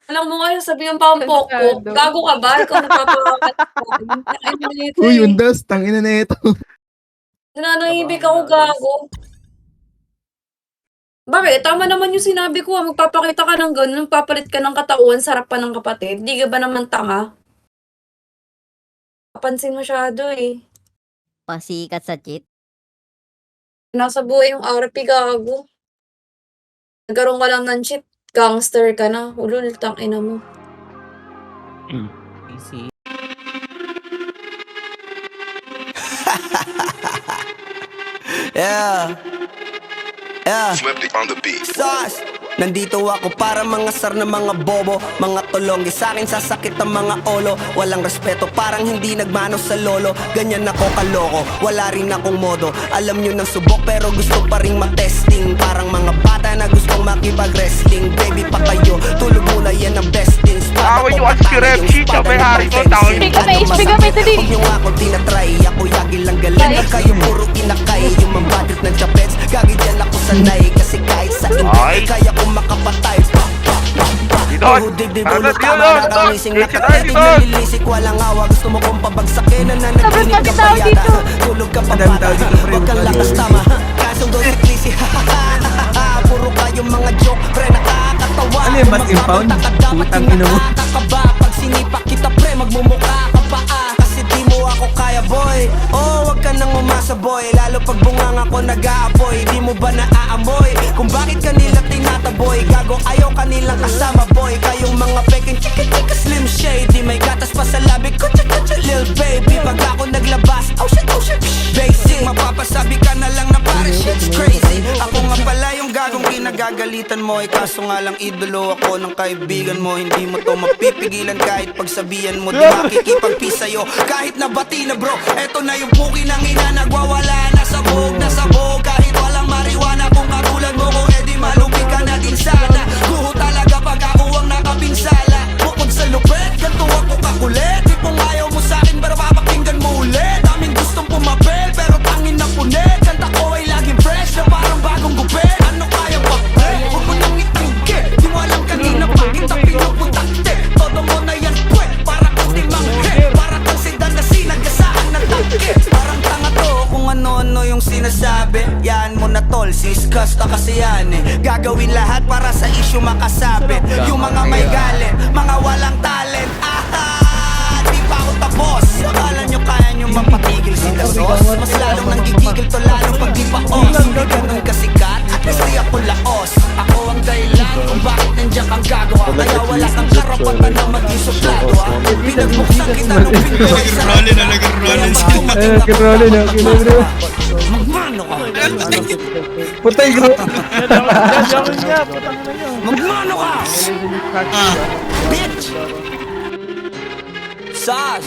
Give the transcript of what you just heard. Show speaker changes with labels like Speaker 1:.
Speaker 1: Alam mo nga sasabihan pa akong pokpok,
Speaker 2: Delikado.
Speaker 1: gago ka ba? Ikaw magpapakalat sa'kin, tangina nito,
Speaker 3: Uy,
Speaker 1: eh.
Speaker 3: undas, tangina na ito.
Speaker 1: Nananahimik ako, gago. Bakit? Tama naman yung sinabi ko, magpapakita ka ng gano'n, magpapalit ka ng katauhan sa harapan ng kapatid, 'di ka ba naman tanga? Papansin masyado, eh.
Speaker 4: Pasikat sa cheat?
Speaker 1: Nasa buhay yung RP, gago. Nagkaroon ka lang ng cheat, gangster ka na, ulul, tangina mo.
Speaker 5: Easy.
Speaker 6: Yeah. Yeah.
Speaker 7: Swifty on the beat.
Speaker 6: Sauce. Nandito ako para mangasar ng mga bobo, mga tulonggi sa'kin sasakit ang mga olo. Walang respeto, parang hindi nagmano sa lolo. Ganyan ako kaloko, wala rin akong modo. Alam nyo ng subok pero gusto pa ring matesting. Parang mga bata na gustong makipag-wrestling. Baby pa kayo, tulog muna yan ang best things.
Speaker 8: Away nyo at si Repchi, may hari ko, tawin.
Speaker 6: Huwag nyo ako tinatry, ako yagi lang galing. Kayo puro inakay, yung mambadrit ng chapets. Gagi dyan ako sanay, kasi kahit sa hindi kaya kong makapatay. Uhudib di dulot tama, nakamising nakatetig na nilisik. Walang awa, gusto mo kong pabagsakin. Nananaginip ka pa yata, tulog ka pa bata. Huwag kang lakas tama, kasong doon si Clissy. Puro kayong mga joke, pre nakakatawa.
Speaker 3: Ano yung mas impound? Putang ina mo.
Speaker 6: Pag sinipak kita pre, magmumukha ka pa kasi di mo ako kaya boy. Oh, wag ka nang umasa boy, lalo pag bungang ako nag-aapoy. Di mo ba naaamoy kung bakit kanila tinataboy? Gago ayaw kanilang kasama boy. Kayong mga peking chika-chika slim shady, may gatas pa sa labi ko, cha-cha-cha lil baby. Pag ako naglabas, oh shit, basic. Mapapasabi ka na lang na pare shit's crazy. Ako nga pala yung gagong kinagagalitan mo, kaso nga lang idolo ako ng kaibigan mo. Hindi mo to mapipigilan kahit pagsabihan mo. Di makikipagpis sa'yo kahit nabati na bro. Eto na yung puki ng ina, nagwawala na sabog. Kahit walang mariwana, kung katulad mo ko edi malupi ka na din sana. Guho talaga pag ako ang nakapinsala. Bukod sa lupet, ganto ako kakulit. Di pong ayaw mo sa'kin pero papakinggan mo ulit. Daming gustong pumapel pero tangin na punit. Kanta ko ay laging fresh na parang bagong gupit. Ano kaya pa pre? Huwag mo nang itigil. Di mo alam kanina pa kita pinuputakte. Todo mo na yan pwet, para kang timanghe. Para kang sedan na sinagasaan ng tangke. Parang tanga to kung ano-ano yung sinasabi. Yan mo na tol, siskas na kasi yan eh. Gagawin lahat para sa issue makasabit. Yung mga may galit, mga walang talent. Di pa ako tapos. Akala nyo kaya nyo mapatigil si Dasos. Mas lalong nanggigigil to lalong pag di pa os. Hindi ganun kasikat, at least di ako laos. Ako ang dahilan kung bakit nandiyan kang gagawa. Kaya wala kang karapatan na maging suplado. Pinagbuksan kita nung pinto.
Speaker 3: Kiroli na, kinabro.
Speaker 6: Magmano ka?
Speaker 3: Putay, bro.
Speaker 6: Magmano ka? Bitch! Sas!